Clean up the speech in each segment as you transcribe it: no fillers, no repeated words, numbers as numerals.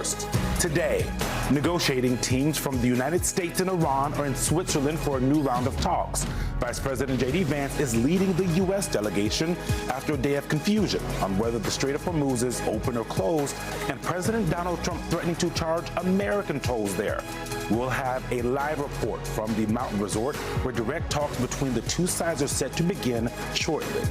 First, today, negotiating teams from the United States and Iran are in Switzerland for a new round of talks. Vice President J.D. Vance is leading the U.S. delegation after a day of confusion on whether the Strait of Hormuz is open or closed, and President Donald Trump threatening to charge American tolls there. We'll have a live report from the mountain resort where direct talks between the two sides are set to begin shortly.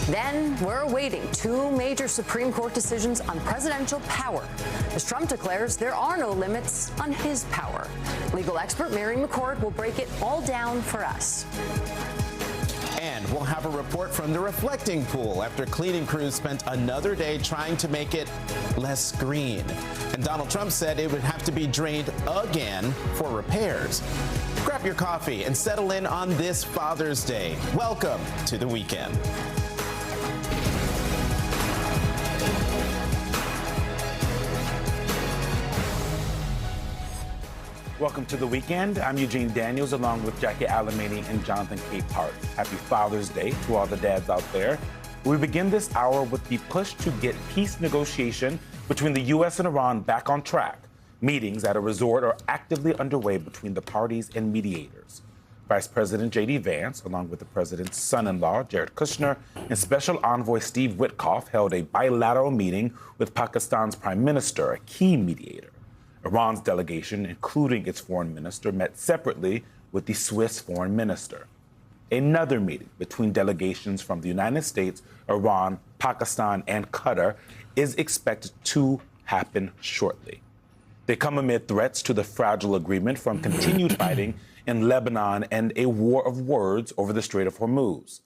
Then we're awaiting two major Supreme Court decisions on presidential power, as Trump declares there are no limits on his power. Legal expert Mary McCord will break it all down for us. And we'll have a report from the reflecting pool after cleaning crews spent another day trying to make it less green. And Donald Trump said it would have to be drained again for repairs. Grab your coffee and settle in on this Father's Day. Welcome to the weekend. Welcome to the weekend. I'm Eugene Daniels along with Jackie Alemany and Jonathan Capehart. Happy Father's Day to all the dads out there. We begin this hour with the push to get peace negotiation between the U.S. and Iran back on track. Meetings at a resort are actively underway between the parties and mediators. Vice President J.D. Vance, along with the president's son-in-law, Jared Kushner, and Special Envoy Steve Witkoff held a bilateral meeting with Pakistan's prime minister, a key mediator. Iran's delegation, including its foreign minister, met separately with the Swiss foreign minister. Another meeting between delegations from the United States, Iran, Pakistan, and Qatar is expected to happen shortly. They come amid threats to the fragile agreement from continued fighting in Lebanon and a war of words over the Strait of Hormuz.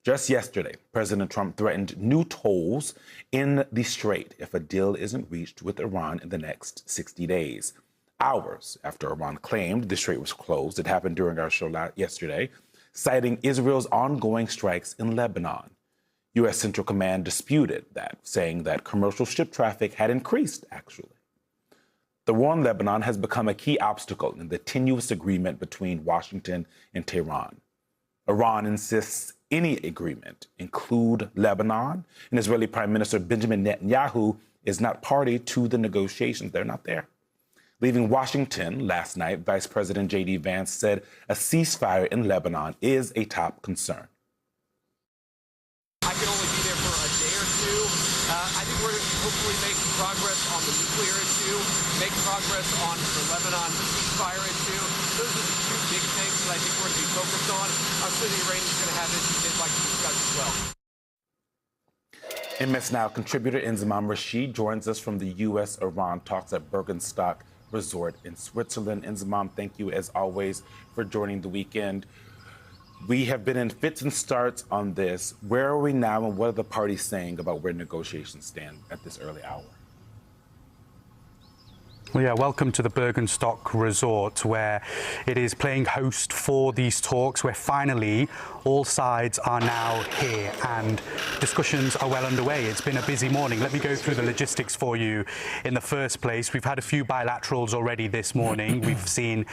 Just yesterday, President Trump threatened new tolls in the strait if a deal isn't reached with Iran in the next 60 days. Hours after Iran claimed the strait was closed, it happened during our show yesterday, citing Israel's ongoing strikes in Lebanon. U.S. Central Command disputed that, saying that commercial ship traffic had increased, actually. The war in Lebanon has become a key obstacle in the tenuous agreement between Washington and Tehran. Iran insists any agreement include Lebanon, and Israeli Prime Minister Benjamin Netanyahu is not party to the negotiations. They're not there. Leaving Washington last night, Vice President J.D. Vance said a ceasefire in Lebanon is a top concern. I can only be there for a day or two. I think we're hopefully making progress on the nuclear issue, making progress on the Lebanon ceasefire issue. Those are the two big things that I think we're going to be focused on. I'm sure the Iranians are going to have issues they'd like to discuss as well. MSNOW contributor Inzamam Rashid joins us from the U.S.-Iran talks at Bergenstock Resort in Switzerland. Inzamam, thank you as always for joining the weekend. We have been in fits and starts on this. Where are we now, and what are the parties saying about where negotiations stand at this early hour? Well, yeah, welcome to the Bergenstock Resort, where it is playing host for these talks, where finally all sides are now here and discussions are well underway. It's been a busy morning. Let me go through the logistics for you. In the first place, we've had a few bilaterals already this morning. We've seen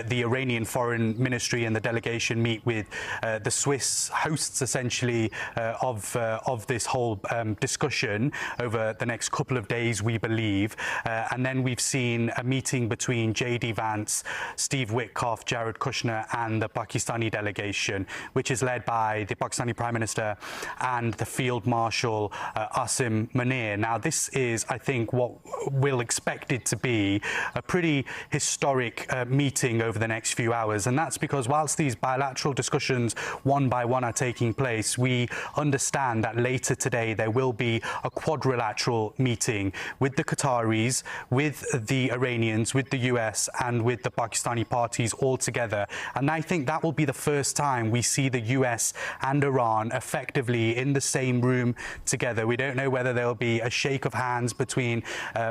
the Iranian Foreign Ministry and the delegation meet with the Swiss hosts, essentially, of this whole discussion over the next couple of days, we believe. And then we've seen a meeting between J.D. Vance, Steve Witkoff, Jared Kushner, and the Pakistani delegation, which is led by the Pakistani Prime Minister and the Field Marshal Asim Munir. Now, this is, I think, what we'll expect it to be a pretty historic meeting over the next few hours. And that's because whilst these bilateral discussions one by one are taking place, we understand that later today there will be a quadrilateral meeting with the Qataris, with the Iranians, with the US, and with the Pakistani parties all together. And I think that will be the first time we see the US and Iran effectively in the same room together. We don't know whether there will be a shake of hands between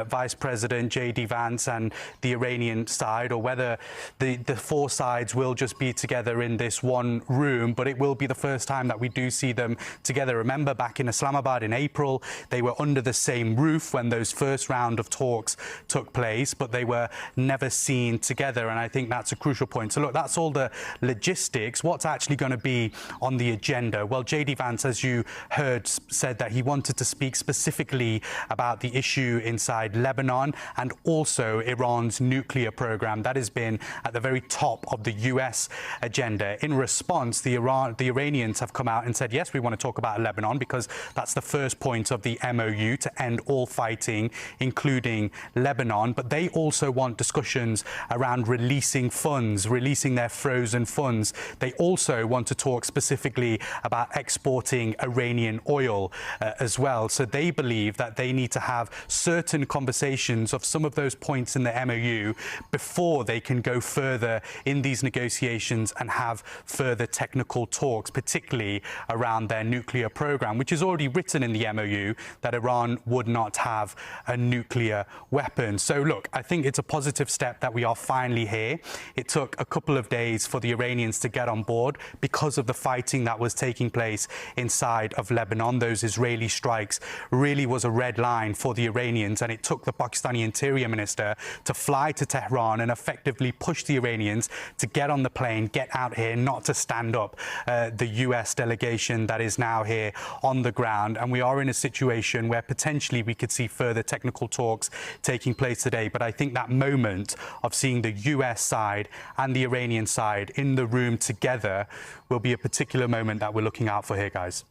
Vice President J.D. Vance and the Iranian side, or whether the four sides will just be together in this one room, but it will be the first time that we do see them together. Remember, back in Islamabad in April, they were under the same roof when those first round of talks took place. place, but they were never seen together. And I think that's a crucial point. So look, that's all the logistics. What's actually going to be on the agenda? Well, J.D. Vance, as you heard, said that he wanted to speak specifically about the issue inside Lebanon and also Iran's nuclear program. That has been at the very top of the U.S. agenda. In response, the Iranians have come out and said, yes, we want to talk about Lebanon because that's the first point of the MOU to end all fighting, including Lebanon. But they also want discussions around releasing funds, releasing their frozen funds. They also want to talk specifically about exporting Iranian oil as well. So they believe that they need to have certain conversations of some of those points in the MOU before they can go further in these negotiations and have further technical talks, particularly around their nuclear program, which is already written in the MOU that Iran would not have a nuclear weapon. So look, I think it's a positive step that we are finally here. It took a couple of days for the Iranians to get on board because of the fighting that was taking place inside of Lebanon. Those Israeli strikes really was a red line for the Iranians, and it took the Pakistani Interior Minister to fly to Tehran and effectively push the Iranians to get on the plane, get out here, not to stand up the US delegation that is now here on the ground. And we are in a situation where potentially we could see further technical talks taking place today. But I think that moment of seeing the US side and the Iranian side in the room together will be a particular moment that we're looking out for here, guys.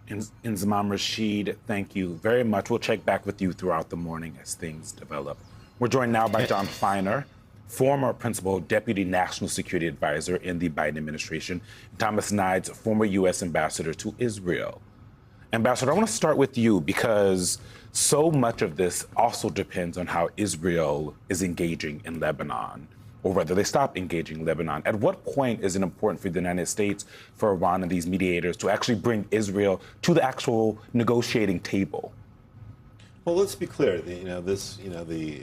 Inzamam Rashid, thank you very much. We'll check back with you throughout the morning as things develop. We're joined now by John Feiner, former principal deputy national security advisor in the Biden administration, Thomas Nides, former U.S. ambassador to Israel. Ambassador, I want to start with you because so much of this also depends on how Israel is engaging in Lebanon, or whether they stop engaging Lebanon. At what point is it important for the United States, for Iran and these mediators to actually bring Israel to the actual negotiating table? Well, let's be clear. The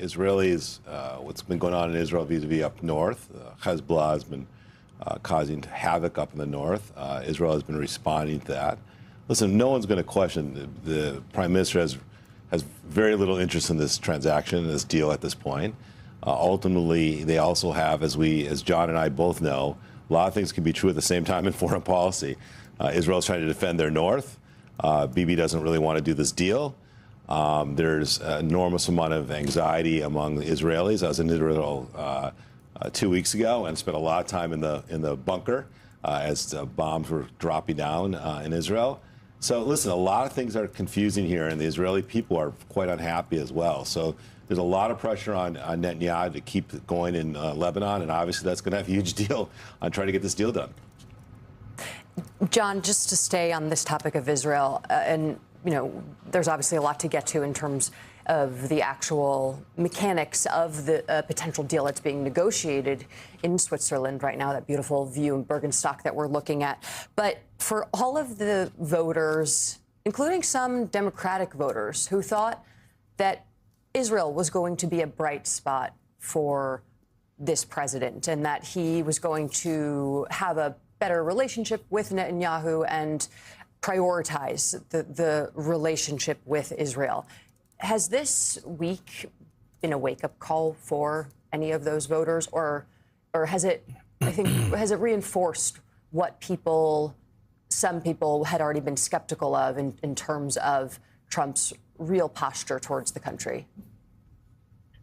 Israelis, what's been going on in Israel vis-a-vis up north, Hezbollah has been causing havoc up in the north. Israel has been responding to that. Listen, no one's going to question the Prime Minister has very little interest in this transaction, this deal at this point. Ultimately, they also have, as John and I both know, a lot of things can be true at the same time in foreign policy. Israel is trying to defend their north. Bibi doesn't really want to do this deal. There's an enormous amount of anxiety among the Israelis. I was in Israel 2 weeks ago and spent a lot of time in the bunker as bombs were dropping down in Israel. So listen, a lot of things are confusing here, and the Israeli people are quite unhappy as well. So there's a lot of pressure on Netanyahu to keep it going in Lebanon, and obviously that's going to have a huge deal on trying to get this deal done. John, just to stay on this topic of Israel, and there's obviously a lot to get to in terms of the actual mechanics of the potential deal that's being negotiated in Switzerland right now, that beautiful view in Bergenstock that we're looking at. But for all of the voters, including some Democratic voters who thought that Israel was going to be a bright spot for this president and that he was going to have a better relationship with Netanyahu and prioritize the relationship with Israel. Has this week been a wake-up call for any of those voters, or has it, has it reinforced what some people had already been skeptical of in terms of Trump's real posture towards the country?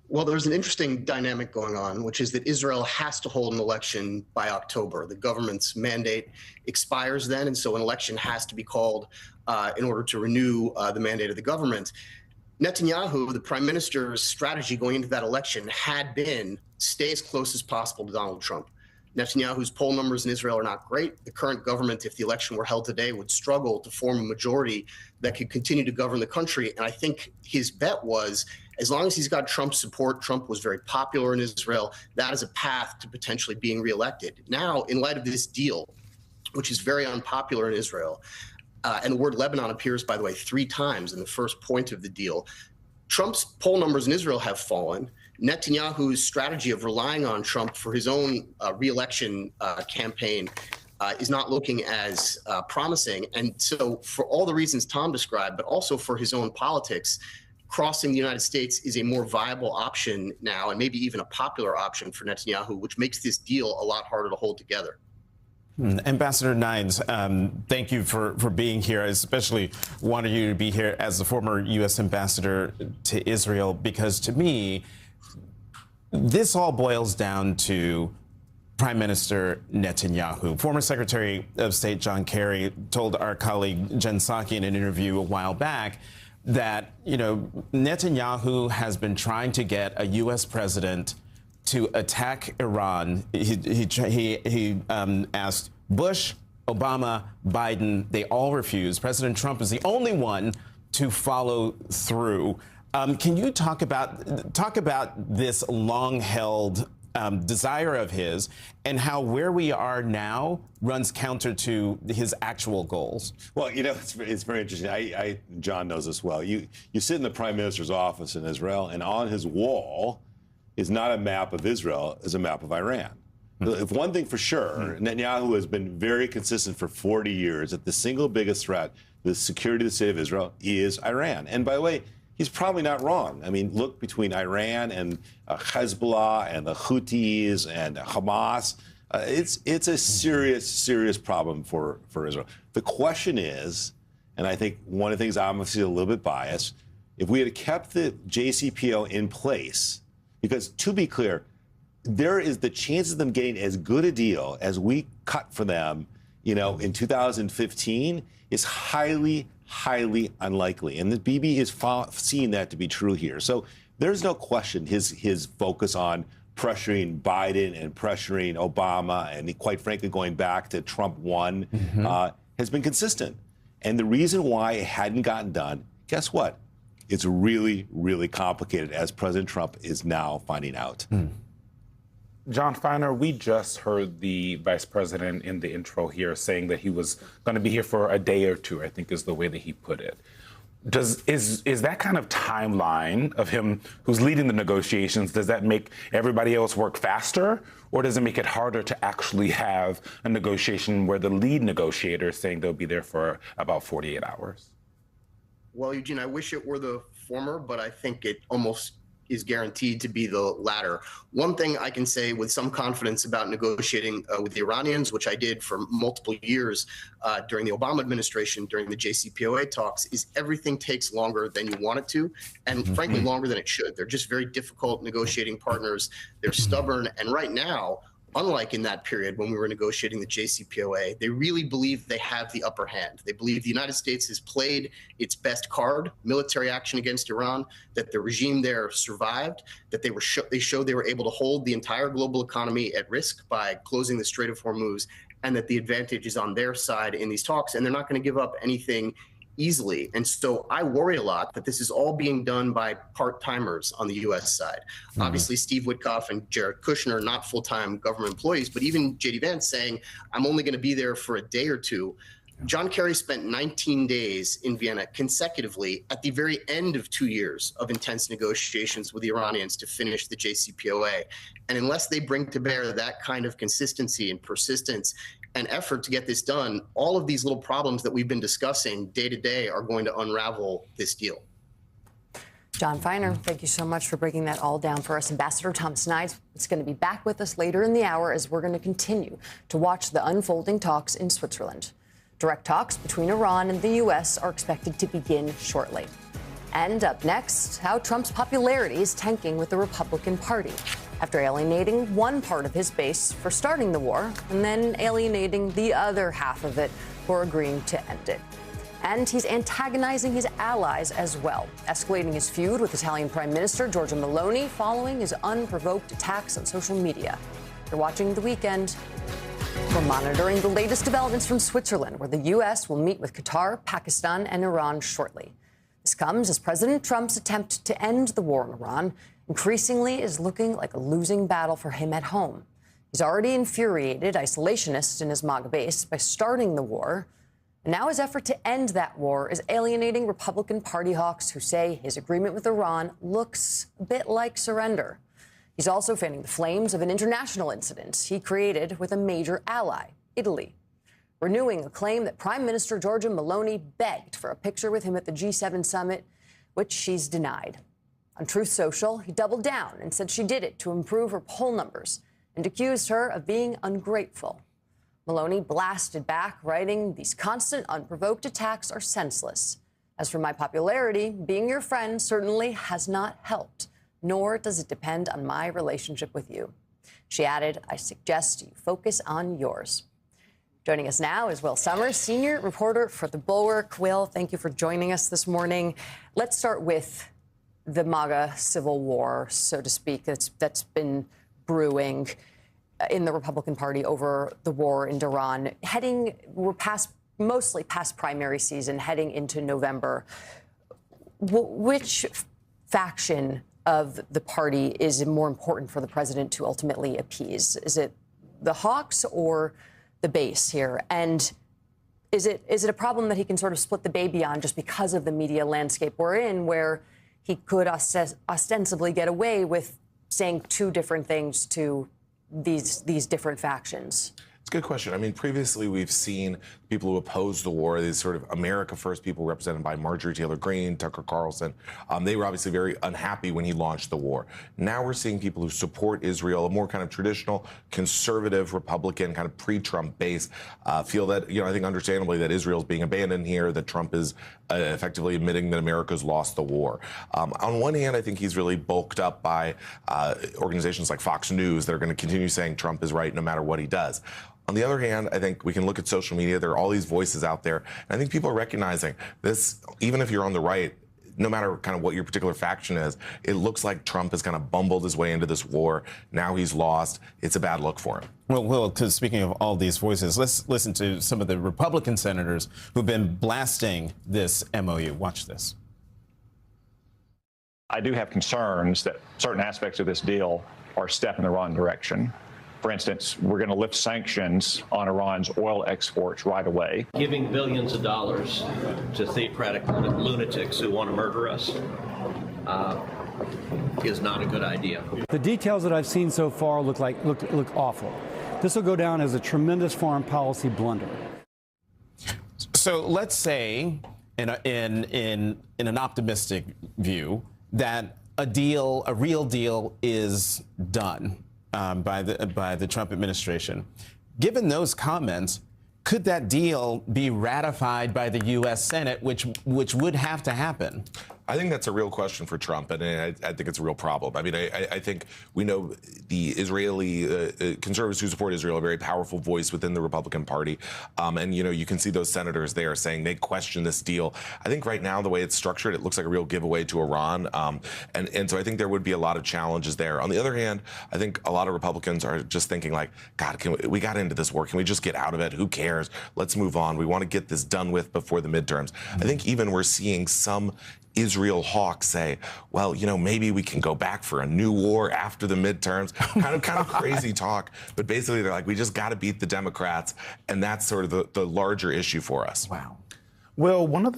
Well, there's an interesting dynamic going on, which is that Israel has to hold an election by October. The government's mandate expires then, and so an election has to be called in order to renew the mandate of the government. Netanyahu, the prime minister's strategy going into that election had been stay as close as possible to Donald Trump. Netanyahu's poll numbers in Israel are not great. The current government, if the election were held today, would struggle to form a majority that could continue to govern the country. And I think his bet was, as long as he's got Trump's support, Trump was very popular in Israel, that is a path to potentially being reelected. Now, in light of this deal, which is very unpopular in Israel, and the word Lebanon appears, by the way, 3 times in the first point of the deal, Trump's poll numbers in Israel have fallen. Netanyahu's strategy of relying on Trump for his own reelection campaign is not looking as promising. And so for all the reasons Tom described, but also for his own politics, crossing the United States is a more viable option now, and maybe even a popular option for Netanyahu, which makes this deal a lot harder to hold together. Ambassador Nines, thank you for being here. I especially wanted you to be here as the former U.S. ambassador to Israel, because to me, this all boils down to Prime Minister Netanyahu. Former Secretary of State John Kerry told our colleague Jen Psaki in an interview a while back that, Netanyahu has been trying to get a U.S. president to attack Iran. He asked Bush, Obama, Biden. They all refused. President Trump is the only one to follow through. Can you talk about this long-held desire of his, and how where we are now runs counter to his actual goals? Well, it's very interesting. John knows this well. You sit in the Prime Minister's office in Israel, and on his wall is not a map of Israel, is a map of Iran. If one thing for sure, Netanyahu has been very consistent for 40 years that the single biggest threat to the security of the state of Israel is Iran. And by the way, he's probably not wrong. I mean, look between Iran and Hezbollah and the Houthis and Hamas. It's a serious problem for Israel. The question is, and I think one of the things I'm obviously a little bit biased, if we had kept the JCPOA in place, because to be clear, there is the chances of them getting as good a deal as we cut for them, in 2015 is highly unlikely. And the Bibi is seeing that to be true here. So there's no question his focus on pressuring Biden and pressuring Obama, and quite frankly, going back to Trump 1, has been consistent. And the reason why it hadn't gotten done, guess what? It's really complicated, as President Trump is now finding out. John Feiner, we just heard the vice president in the intro here saying that he was going to be here for a day or two, I think is the way that he put it. Is that kind of timeline of him who's leading the negotiations, does that make everybody else work faster, or does it make it harder to actually have a negotiation where the lead negotiator is saying they'll be there for about 48 hours? Well, Eugene, I wish it were the former, but I think it almost is guaranteed to be the latter. One thing I can say with some confidence about negotiating with the Iranians, which I did for multiple years during the Obama administration, during the JCPOA talks, is everything takes longer than you want it to, and frankly, longer than it should. They're just very difficult negotiating partners. They're stubborn, and right now, unlike in that period when we were negotiating the JCPOA, they really believe they have the upper hand. They believe the United States has played its best card, military action against Iran, that the regime there survived, that they showed they were able to hold the entire global economy at risk by closing the Strait of Hormuz, and that the advantage is on their side in these talks, and they're not going to give up anything easily. And so I worry a lot that this is all being done by part-timers on the U.S. side. Obviously, Steve Witkoff and Jared Kushner are not full-time government employees, but even J.D. Vance saying, I'm only going to be there for a day or two. John Kerry spent 19 days in Vienna consecutively at the very end of 2 years of intense negotiations with the Iranians to finish the JCPOA. And unless they bring to bear that kind of consistency and persistence and effort to get this done, all of these little problems that we've been discussing day to day are going to unravel this deal. John Feiner, thank you so much for breaking that all down for us. Ambassador Thomas Knight is going to be back with us later in the hour as we're going to continue to watch the unfolding talks in Switzerland. Direct talks between Iran and the U.S. are expected to begin shortly. And up next, how Trump's popularity is tanking with the Republican Party after alienating one part of his base for starting the war and then alienating the other half of it for agreeing to end it. And he's antagonizing his allies as well, escalating his feud with Italian Prime Minister Giorgia Meloni following his unprovoked attacks on social media. You're watching The Weekend. We're monitoring the latest developments from Switzerland, where the U.S. will meet with Qatar, Pakistan, and Iran shortly. This comes as President Trump's attempt to end the war in Iran increasingly is looking like a losing battle for him at home. He's already infuriated isolationists in his MAGA base by starting the war. And now his effort to end that war is alienating Republican Party hawks who say his agreement with Iran looks a bit like surrender. He's also fanning the flames of an international incident he created with a major ally, Italy, renewing a claim that Prime Minister Giorgia Meloni begged for a picture with him at the G7 summit which she's denied. On Truth Social, he doubled down and said she did it to improve her poll numbers and accused her of being ungrateful. Maloney blasted back, writing, "These constant, unprovoked attacks are senseless. As for my popularity, being your friend certainly has not helped, nor does it depend on my relationship with you." She added, "I suggest you focus on yours." Joining us now is Will Summers, senior reporter for The Bulwark. Will, thank you for joining us this morning. Let's start with the MAGA civil war, so to speak, that's been brewing in the Republican Party over the war in Iran. We're mostly past primary season, heading into November. Which faction of the party is more important for the president to ultimately appease? Is it the hawks or the base here? And is it a problem that he can sort of split the baby on just because of the media landscape we're in, where he could ostensibly get away with saying two different things to these different factions? It's a good question. I mean, previously we've seen people who oppose the war, these sort of America First people represented by Marjorie Taylor Greene, Tucker Carlson. They were obviously very unhappy when he launched the war. Now we're seeing people who support Israel, a more kind of traditional, conservative, Republican, kind of pre-Trump base, feel that, I think understandably that Israel's being abandoned here, that Trump is effectively admitting that America's lost the war. On one hand, I think he's really bulked up by organizations like Fox News that are going to continue saying Trump is right no matter what he does. On the other hand, I think we can look at social media. There are all these voices out there. And I think people are recognizing this, even if you're on the right, no matter kind of what your particular faction is, it looks like Trump has kind of bumbled his way into this war. Now he's lost. It's a bad look for him. Well, Will, because speaking of all these voices, let's listen to some of the Republican senators who've been blasting this MOU. Watch this. I do have concerns that certain aspects of this deal are a step in the wrong direction. For instance, we're going to lift sanctions on Iran's oil exports right away. Giving billions of dollars to theocratic lunatics who want to murder us is not a good idea. The details that I've seen so far look awful. This will go down as a tremendous foreign policy blunder. So let's say, in an optimistic view, that a real deal is done by the Trump administration. Given those comments, could that deal be ratified by the U.S. Senate, which would have to happen? I think that's a real question for Trump, and I think it's a real problem. I mean, I think we know the Israeli conservatives who support Israel are a very powerful voice within the Republican Party, and you can see those senators there saying they question this deal. I think right now the way it's structured, it looks like a real giveaway to Iran, and so I think there would be a lot of challenges there. On the other hand, I think a lot of Republicans are just thinking like, God, we got into this war. Can we just get out of it? Who cares? Let's move on. We want to get this done with before the midterms. I think even we're seeing some Israel hawks say, well, maybe we can go back for a new war after the midterms. Kind of crazy talk. But basically, they're like, we just got to beat the Democrats. And that's sort of the larger issue for us. Wow. Well, there are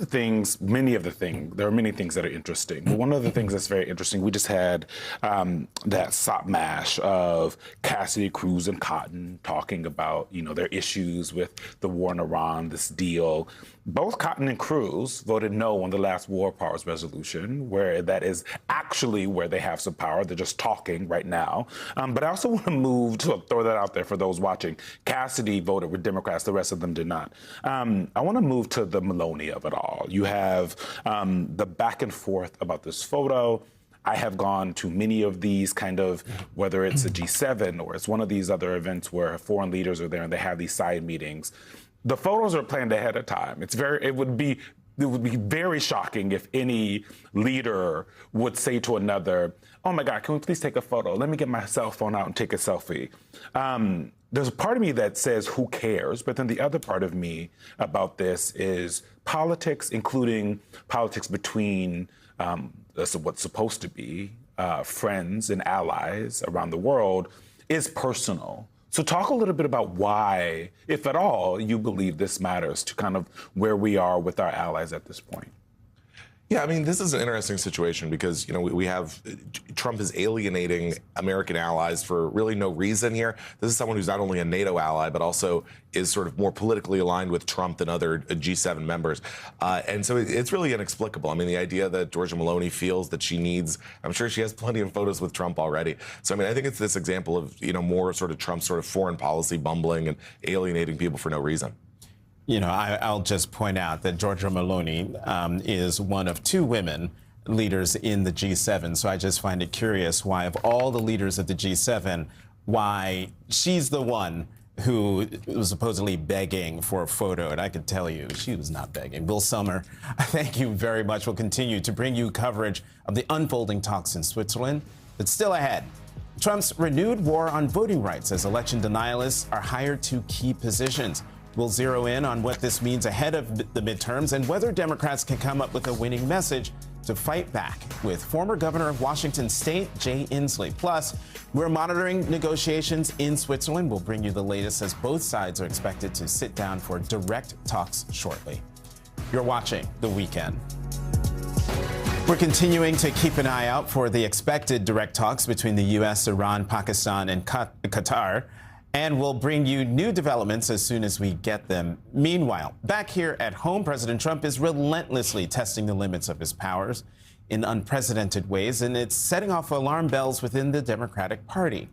many things that are interesting. But one of the things that's very interesting, we just had that sop mash of Cassidy, Cruz, and Cotton talking about, their issues with the war in Iran, this deal. Both Cotton and Cruz voted no on the last war powers resolution, where that is actually where they have some power. They're just talking right now. But I also want to throw that out there for those watching. Cassidy voted with Democrats. The rest of them did not. I want to move to the Maloney of it all. You have the back and forth about this photo. I have gone to many of these whether it's a G7 or it's one of these other events where foreign leaders are there and they have these side meetings. The photos are planned ahead of time. It would be very shocking if any leader would say to another, oh my God, can we please take a photo? Let me get my cell phone out and take a selfie. There's a part of me that says, who cares? But then the other part of me about this is politics, including politics between what's supposed to be friends and allies around the world, is personal. So talk a little bit about why, if at all, you believe this matters to kind of where we are with our allies at this point. Yeah, I mean, this is an interesting situation because, we have Trump is alienating American allies for really no reason here. This is someone who's not only a NATO ally, but also is sort of more politically aligned with Trump than other G7 members. And so it's really inexplicable. I mean, the idea that Giorgia Meloni feels that she needs, I'm sure she has plenty of photos with Trump already. So, I mean, I think it's this example of, more sort of Trump's sort of foreign policy bumbling and alienating people for no reason. I'll just point out that Giorgia Meloni is one of two women leaders in the G7. So I just find it curious why, of all the leaders of the G7, why she's the one who was supposedly begging for a photo. And I can tell you, she was not begging. Bill Sommer, thank you very much. We'll continue to bring you coverage of the unfolding talks in Switzerland. But still ahead, Trump's renewed war on voting rights as election denialists are hired to key positions. We'll zero in on what this means ahead of the midterms and whether Democrats can come up with a winning message to fight back with former governor of Washington State, Jay Inslee. Plus, we're monitoring negotiations in Switzerland. We'll bring you the latest as both sides are expected to sit down for direct talks shortly. You're watching The Weekend. We're continuing to keep an eye out for the expected direct talks between the U.S., Iran, Pakistan, and Qatar. And we'll bring you new developments as soon as we get them. Meanwhile, back here at home, President Trump is relentlessly testing the limits of his powers in unprecedented ways, and it's setting off alarm bells within the Democratic Party.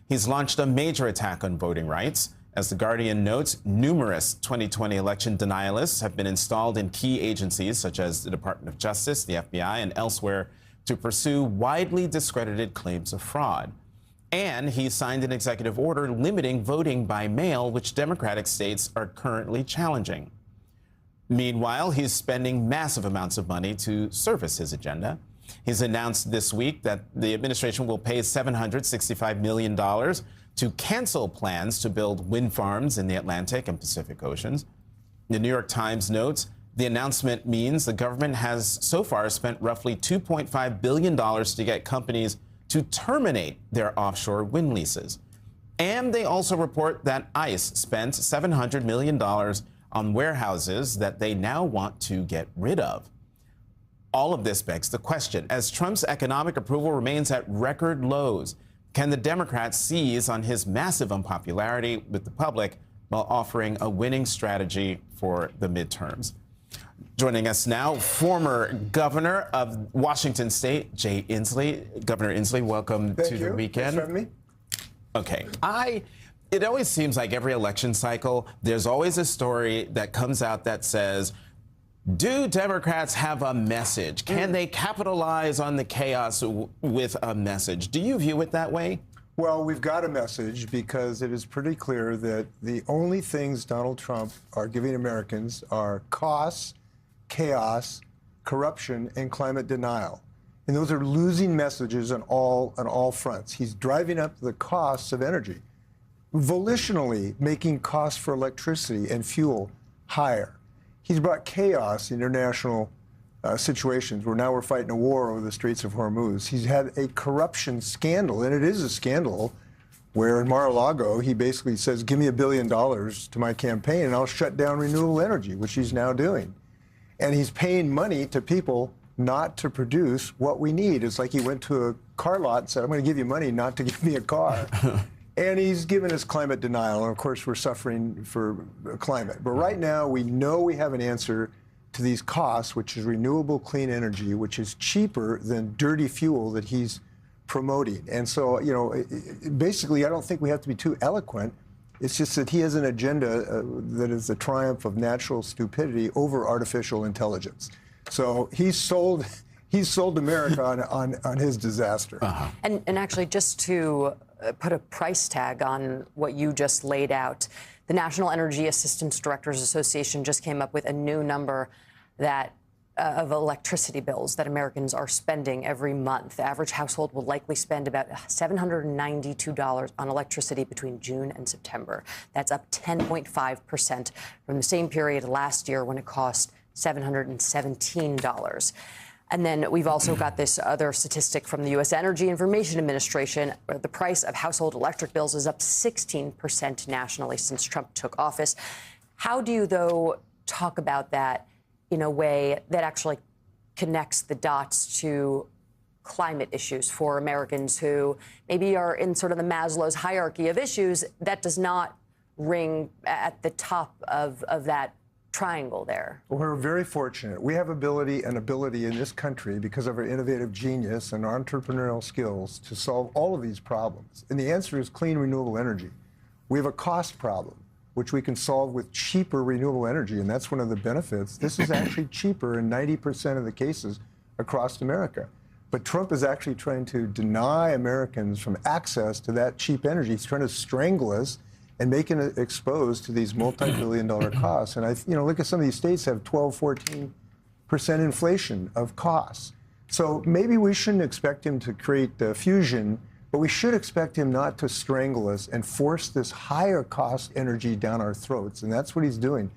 He's launched a major attack on voting rights. As The Guardian notes, numerous 2020 election denialists have been installed in key agencies such as the Department of Justice, the FBI, and elsewhere to pursue widely discredited claims of fraud. And he signed an executive order limiting voting by mail, which Democratic states are currently challenging. Meanwhile, he's spending massive amounts of money to service his agenda. He's announced this week that the administration will pay $765 million to cancel plans to build wind farms in the Atlantic and Pacific Oceans. The New York Times notes the announcement means the government has so far spent roughly $2.5 billion to get companies to terminate their offshore wind leases. And they also report that ICE spent $700 million on warehouses that they now want to get rid of. All of this begs the question, as Trump's economic approval remains at record lows, can the Democrats seize on his massive unpopularity with the public while offering a winning strategy for the midterms? Joining us now, former governor of Washington State, Jay Inslee. Governor Inslee, welcome to The Weekend. Thanks for having me. Okay. It always seems like every election cycle, there's always a story that comes out that says, do Democrats have a message? Can they capitalize on the chaos with a message? Do you view it that way? Well, we've got a message because it is pretty clear that the only things Donald Trump are giving Americans are costs, chaos, corruption, and climate denial. And those are losing messages on all fronts. He's driving up the costs of energy, volitionally making costs for electricity and fuel higher. He's brought chaos in international situations where now we're fighting a war over the Straits of Hormuz. He's had a corruption scandal, and it is a scandal, where in Mar-a-Lago, he basically says, give me $1 billion to my campaign and I'll shut down renewable energy, which he's now doing. And he's paying money to people not to produce what we need. It's like he went to a car lot and said, I'm going to give you money not to give me a car. And he's given us climate denial. And of course, we're suffering for climate. But right now, we know we have an answer to these costs, which is renewable clean energy, which is cheaper than dirty fuel that he's promoting. And so, basically, I don't think we have to be too eloquent. It's just that he has an agenda that is the triumph of natural stupidity over artificial intelligence. So he's sold America on his disaster. Uh-huh. And actually, just to put a price tag on what you just laid out, the National Energy Assistance Directors Association just came up with a new number that of electricity bills that Americans are spending every month. The average household will likely spend about $792 on electricity between June and September. That's up 10.5% from the same period last year when it cost $717. And then we've also got this other statistic from the U.S. Energy Information Administration, where the price of household electric bills is up 16% nationally since Trump took office. How do you, though, talk about that in a way that actually connects the dots to climate issues for Americans who maybe are in sort of the Maslow's hierarchy of issues. That does not ring at the top of that triangle there. We're very fortunate. We have ability in this country because of our innovative genius and our entrepreneurial skills to solve all of these problems. And the answer is clean, renewable energy. We have a cost problem, which we can solve with cheaper renewable energy, and that's one of the benefits. This is actually cheaper in 90% of the cases across America. But Trump is actually trying to deny Americans from access to that cheap energy. He's trying to strangle us and making it exposed to these multi-billion-dollar costs. And look at some of these states have 12, 14% inflation of costs. So maybe we shouldn't expect him to create fusion, but we should expect him not to strangle us and force this higher cost energy down our throats. And that's what he's doing.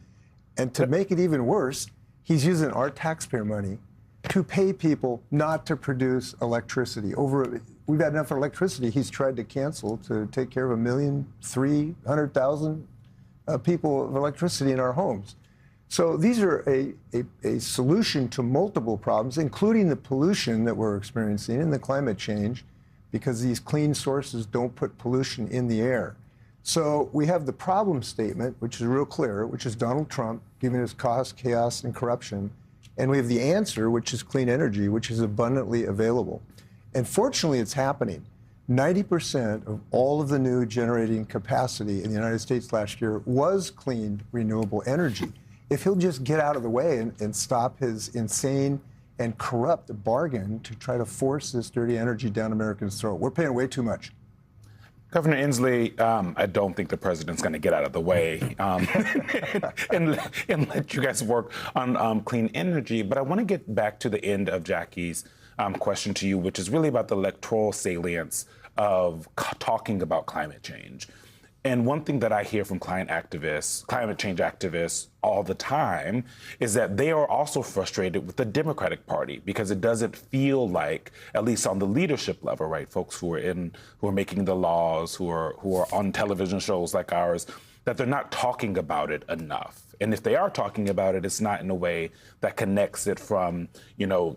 And to make it even worse, he's using our taxpayer money to pay people not to produce electricity. We've had enough electricity he's tried to cancel to take care of 1,300,000 people of electricity in our homes. So these are a solution to multiple problems, including the pollution that we're experiencing and the climate change, because these clean sources don't put pollution in the air. So we have the problem statement, which is real clear, which is Donald Trump giving us cost, chaos, and corruption. And we have the answer, which is clean energy, which is abundantly available. And fortunately, it's happening. 90% of all of the new generating capacity in the United States last year was clean, renewable energy. If he'll just get out of the way and stop his insane and corrupt bargain to try to force this dirty energy down Americans' throat. We're paying way too much. Governor Inslee, I don't think the president's going to get out of the way and let you guys work on clean energy. But I want to get back to the end of Jackie's question to you, which is really about the electoral salience of talking about climate change. And one thing that I hear from climate change activists all the time is that they are also frustrated with the Democratic Party because it doesn't feel like, at least on the leadership level, right, folks who are making the laws, who are on television shows like ours, that they're not talking about it enough. And if they are talking about it, it's not in a way that connects it from,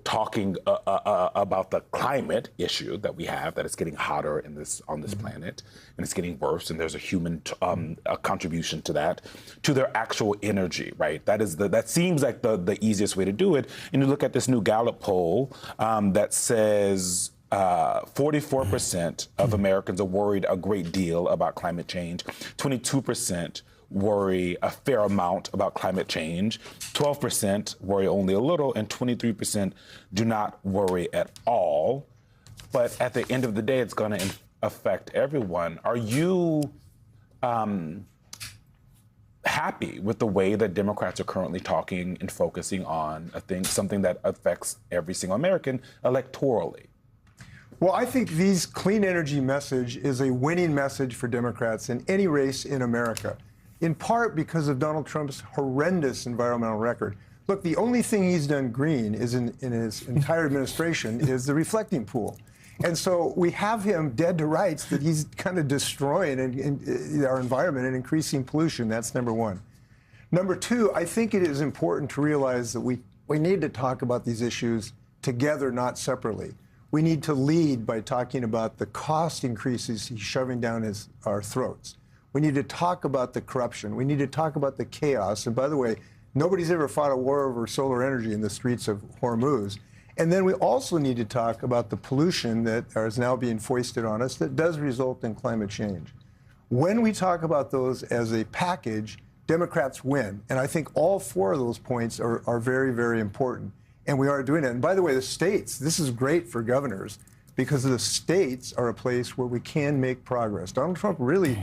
talking about the climate issue that we have, that it's getting hotter on this planet, and it's getting worse, and there's a human a contribution to that, to their actual energy, right? That seems like the easiest way to do it. And you look at this new Gallup poll that says 44% of Americans are worried a great deal about climate change, 22% worry a fair amount about climate change, 12% worry only a little, and 23% do not worry at all. But at the end of the day, it's going to affect everyone. Are you happy with the way that Democrats are currently talking and focusing on something that affects every single American electorally? Well, I think this clean energy message is a winning message for Democrats in any race in America, in part because of Donald Trump's horrendous environmental record. Look, the only thing he's done green is in his entire administration is the reflecting pool. And so we have him dead to rights that he's kind of destroying our environment and increasing pollution. That's number one. Number two, I think it is important to realize that we need to talk about these issues together, not separately. We need to lead by talking about the cost increases he's shoving down our throats. We need to talk about the corruption. We need to talk about the chaos. And by the way, nobody's ever fought a war over solar energy in the streets of Hormuz. And then we also need to talk about the pollution that is now being foisted on us that does result in climate change. When we talk about those as a package, Democrats win. And I think all four of those points are very, very important. And we are doing it. And by the way, the states, this is great for governors because the states are a place where we can make progress. Donald Trump really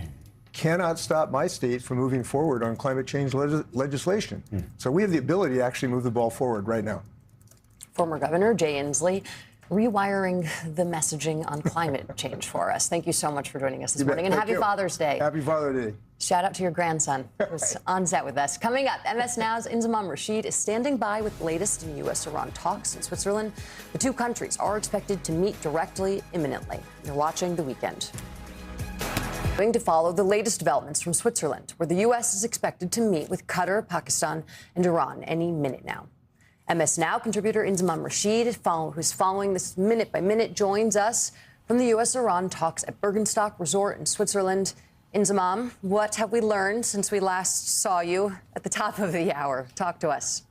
cannot stop my state from moving forward on climate change legislation. So we have the ability to actually move the ball forward right now. Former Governor Jay Inslee rewiring the messaging on climate change for us. Thank you so much for joining us this morning, and happy Father's Day. Happy Father's Day. Shout out to your grandson who's on set with us. Coming up, MS Now's Inzamam Rashid is standing by with the latest in U.S.-Iran talks in Switzerland. The two countries are expected to meet directly imminently. You're watching The Weekend. Going to follow the latest developments from Switzerland, where the U.S. is expected to meet with Qatar, Pakistan, and Iran any minute now. MSNOW contributor Inzamam Rashid, who's following this minute by minute, joins us from the U.S.-Iran talks at Bergenstock Resort in Switzerland. Inzamam, what have we learned since we last saw you at the top of the hour? Talk to us.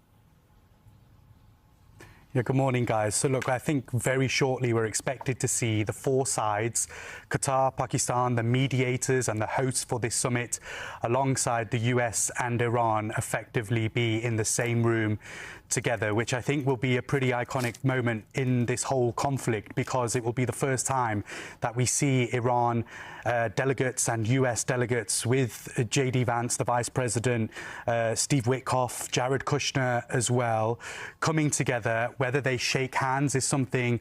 Yeah, good morning, guys. So look, I think very shortly we're expected to see the four sides, Qatar, Pakistan, the mediators and the hosts for this summit, alongside the US and Iran, effectively be in the same room together, which I think will be a pretty iconic moment in this whole conflict, because it will be the first time that we see Iran delegates and US delegates with J.D. Vance, the Vice President, Steve Witkoff, Jared Kushner as well, coming together. Whether they shake hands is something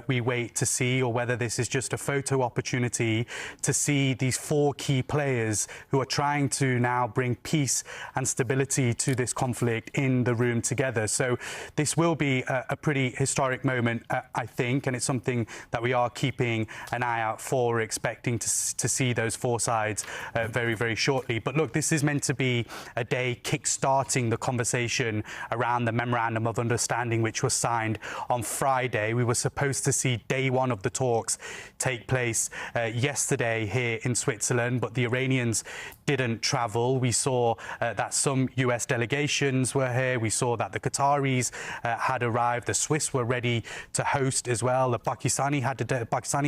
we wait to see, or whether this is just a photo opportunity to see these four key players who are trying to now bring peace and stability to this conflict in the room together. So this will be a pretty historic moment, I think, and it's something that we are keeping an eye out for. We're expecting to see those four sides very, very shortly. But look, this is meant to be a day kick-starting the conversation around the Memorandum of Understanding, which was signed on Friday. We were supposed to see day one of the talks take place yesterday here in Switzerland, but the Iranians didn't travel. We saw that some US delegations were here. We saw that the Qataris had arrived. The Swiss were ready to host as well. The Pakistanis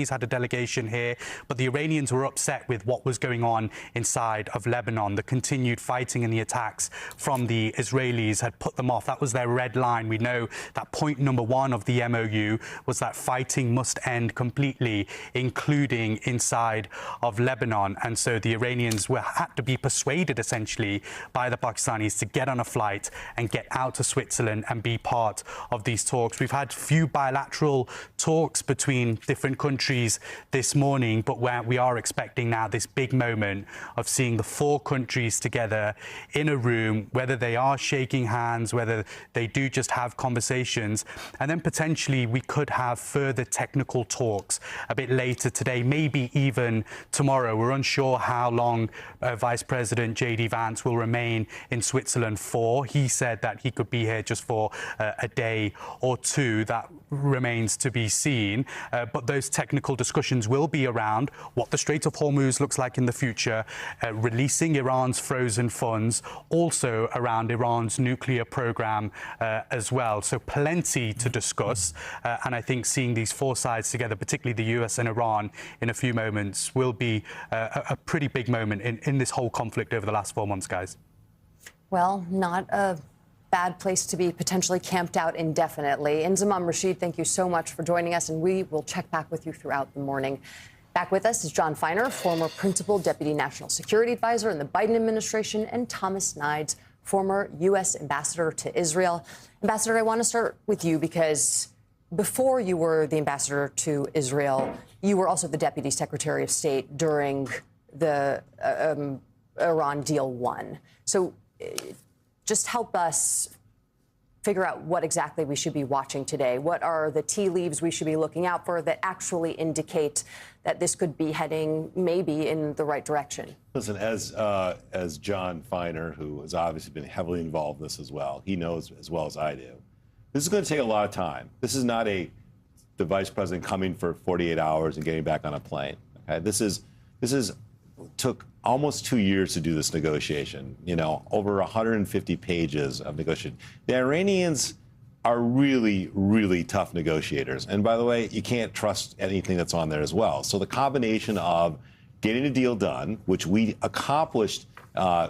had a delegation here, but the Iranians were upset with what was going on inside of Lebanon. The continued fighting and the attacks from the Israelis had put them off. That was their red line. We know that point number one of the MOU was that fighting must end completely, including inside of Lebanon. And so the Iranians had to be persuaded essentially by the Pakistanis to get on a flight and get out to Switzerland and be part of these talks. We've had few bilateral talks between different countries this morning, but where we are expecting now this big moment of seeing the four countries together in a room, whether they are shaking hands, whether they do just have conversations, and then potentially we could have further technical talks a bit later today, maybe even tomorrow. We're unsure how long Vice President J.D. Vance will remain in Switzerland for. He said that he could be here just for a day or two. That remains to be seen. But those technical discussions will be around what the Strait of Hormuz looks like in the future, releasing Iran's frozen funds, also around Iran's nuclear program as well. So plenty to discuss. And I think seeing these four sides together, particularly the US and Iran, in a few moments will be a pretty big moment in this whole conflict over the last 4 months, guys. Well, not a bad place to be potentially camped out indefinitely. Inzamam Rashid, thank you so much for joining us, and we will check back with you throughout the morning. Back with us is John Feiner, former Principal Deputy National Security Advisor in the Biden administration, and Thomas Nides, former U.S. Ambassador to Israel. Ambassador, I want to start with you because before you were the ambassador to Israel, you were also the Deputy Secretary of State during the Iran Deal 1. So just help us figure out what exactly we should be watching today. What are the tea leaves we should be looking out for that actually indicate that this could be heading maybe in the right direction? Listen, as John Feiner, who has obviously been heavily involved in this as well, he knows as well as I do, this is going to take a lot of time. This is not the vice president coming for 48 hours and getting back on a plane. Okay? This took almost 2 years to do this negotiation, over 150 pages of negotiation. The Iranians are really, really tough negotiators. And by the way, you can't trust anything that's on there as well. So the combination of getting a deal done, which we accomplished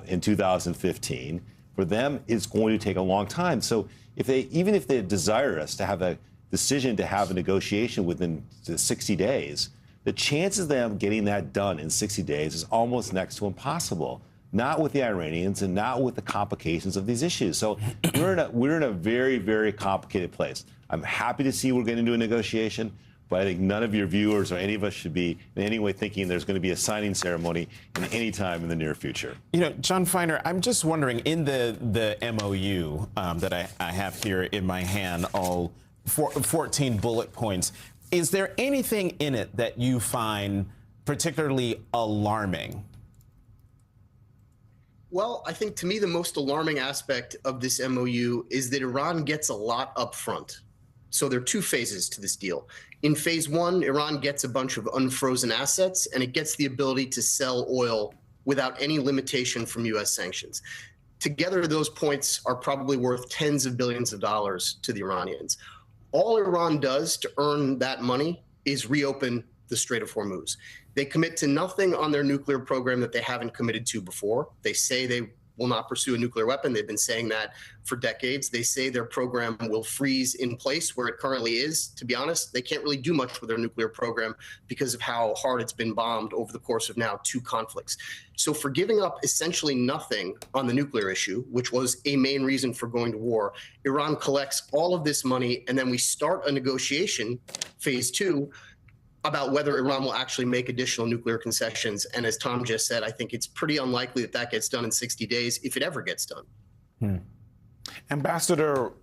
in 2015, for them is going to take a long time. So even if they desire us to have a decision to have a negotiation within 60 days, the chances of them getting that done in 60 days is almost next to impossible, not with the Iranians and not with the complications of these issues. So we're in a very, very complicated place. I'm happy to see we're getting into a negotiation, but I think none of your viewers or any of us should be in any way thinking there's going to be a signing ceremony in any time in the near future. John Feiner, I'm just wondering, in the MOU that I have here in my hand, all 14 bullet points, is there anything in it that you find particularly alarming? Well, I think to me, the most alarming aspect of this MOU is that Iran gets a lot up front. So there are two phases to this deal. In phase one, Iran gets a bunch of unfrozen assets, and it gets the ability to sell oil without any limitation from U.S. sanctions. Together, those points are probably worth tens of billions of dollars to the Iranians. All Iran does to earn that money is reopen the Strait of Hormuz. They commit to nothing on their nuclear program that they haven't committed to before. They say they will not pursue a nuclear weapon. They've been saying that for decades. They say their program will freeze in place where it currently is. To be honest, they can't really do much with their nuclear program because of how hard it's been bombed over the course of now 2 conflicts. So for giving up essentially nothing on the nuclear issue, which was a main reason for going to war, Iran collects all of this money, and then we start a negotiation, phase 2, about whether Iran will actually make additional nuclear concessions. And as Tom just said, I think it's pretty unlikely that that gets done in 60 days, if it ever gets done. Ambassador,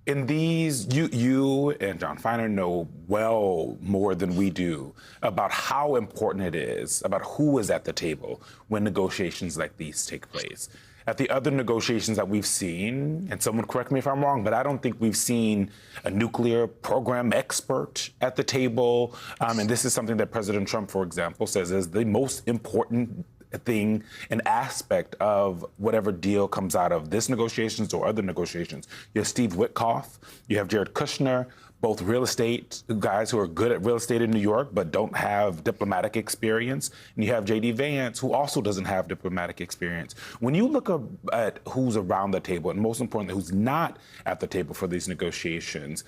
in these, you and John Feiner know well more than we do about how important it is, about who is at the table when negotiations like these take place. At the other negotiations that we've seen, and someone correct me if I'm wrong, but I don't think we've seen a nuclear program expert at the table. And this is something that President Trump, for example, says is the most important thing, an aspect of whatever deal comes out of this negotiations or other negotiations. You have Steve Witkoff, you have Jared Kushner, both real estate guys who are good at real estate in New York but don't have diplomatic experience. And you have J.D. Vance, who also doesn't have diplomatic experience. When you look at who's around the table, and most importantly, who's not at the table for these negotiations,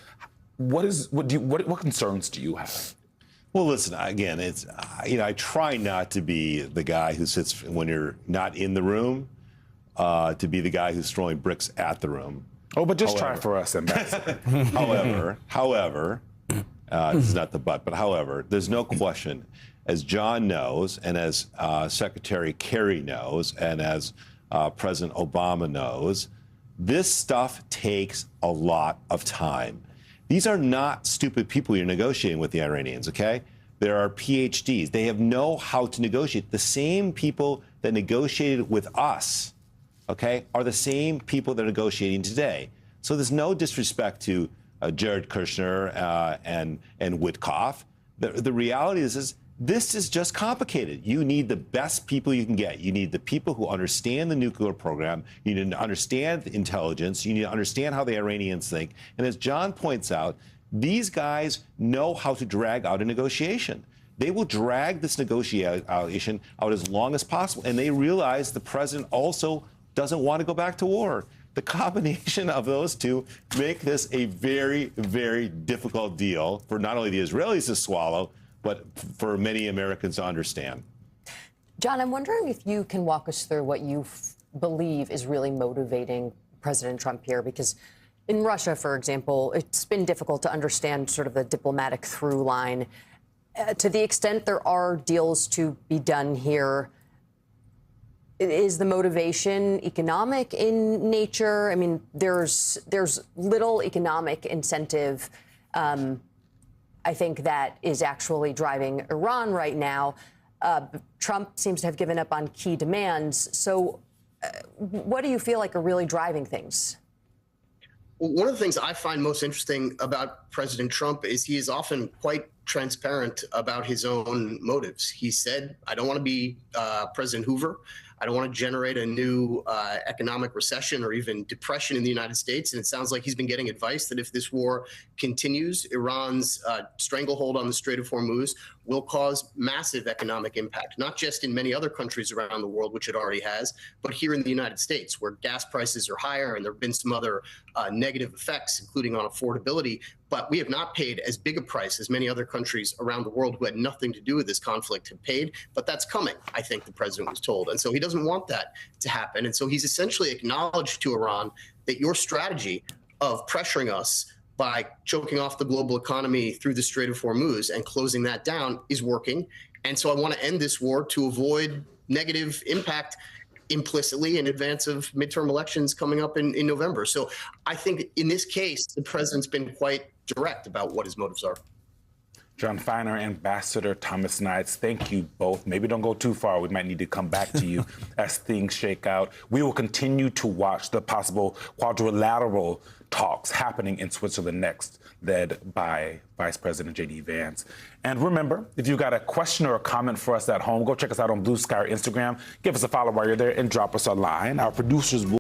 what concerns do you have? Well, listen, again, it's, I try not to be the guy who sits when you're not in the room, to be the guy who's throwing bricks at the room. Oh, but just try for us, Ambassador. However, this is not the but however, there's no question, as John knows, and as Secretary Kerry knows, and as President Obama knows, this stuff takes a lot of time. These are not stupid people you're negotiating with, the Iranians, okay? There are PhDs. They know how to negotiate. The same people that negotiated with us, okay, are the same people that are negotiating today. So there's no disrespect to Jared Kushner and Witkoff. The reality is this is just complicated. You need the best people you can get. You need the people who understand the nuclear program. You need to understand the intelligence. You need to understand how the Iranians think. And as John points out, these guys know how to drag out a negotiation. They will drag this negotiation out as long as possible. And they realize the president also doesn't want to go back to war. The combination of those two make this a very, very difficult deal for not only the Israelis to swallow, but for many Americans to understand. John, I'm wondering if you can walk us through what you believe is really motivating President Trump here, because in Russia, for example, it's been difficult to understand sort of the diplomatic through line. To the extent there are deals to be done here, is the motivation economic in nature? I mean, there's little economic incentive, I think, that is actually driving Iran right now. Trump seems to have given up on key demands. So what do you feel like are really driving things? Well, one of the things I find most interesting about President Trump is he is often quite transparent about his own motives. He said, I don't want to be President Hoover. I don't want to generate a new economic recession or even depression in the United States. And it sounds like he's been getting advice that if this war continues, Iran's stranglehold on the Strait of Hormuz will cause massive economic impact, not just in many other countries around the world, which it already has, but here in the United States, where gas prices are higher and there have been some other negative effects, including on affordability. But we have not paid as big a price as many other countries around the world who had nothing to do with this conflict have paid. But that's coming, I think the president was told. And so he doesn't want that to happen. And so he's essentially acknowledged to Iran that your strategy of pressuring us by choking off the global economy through the Strait of Hormuz and closing that down is working. And so I want to end this war to avoid negative impact implicitly in advance of midterm elections coming up in November. So I think in this case, the president's been quite direct about what his motives are. John Feiner, Ambassador Thomas Knights, thank you both. Maybe don't go too far. We might need to come back to you as things shake out. We will continue to watch the possible quadrilateral talks happening in Switzerland next, led by Vice President J.D. Vance. And remember, if you've got a question or a comment for us at home, go check us out on Blue Sky or Instagram. Give us a follow while you're there and drop us a line. Our producers will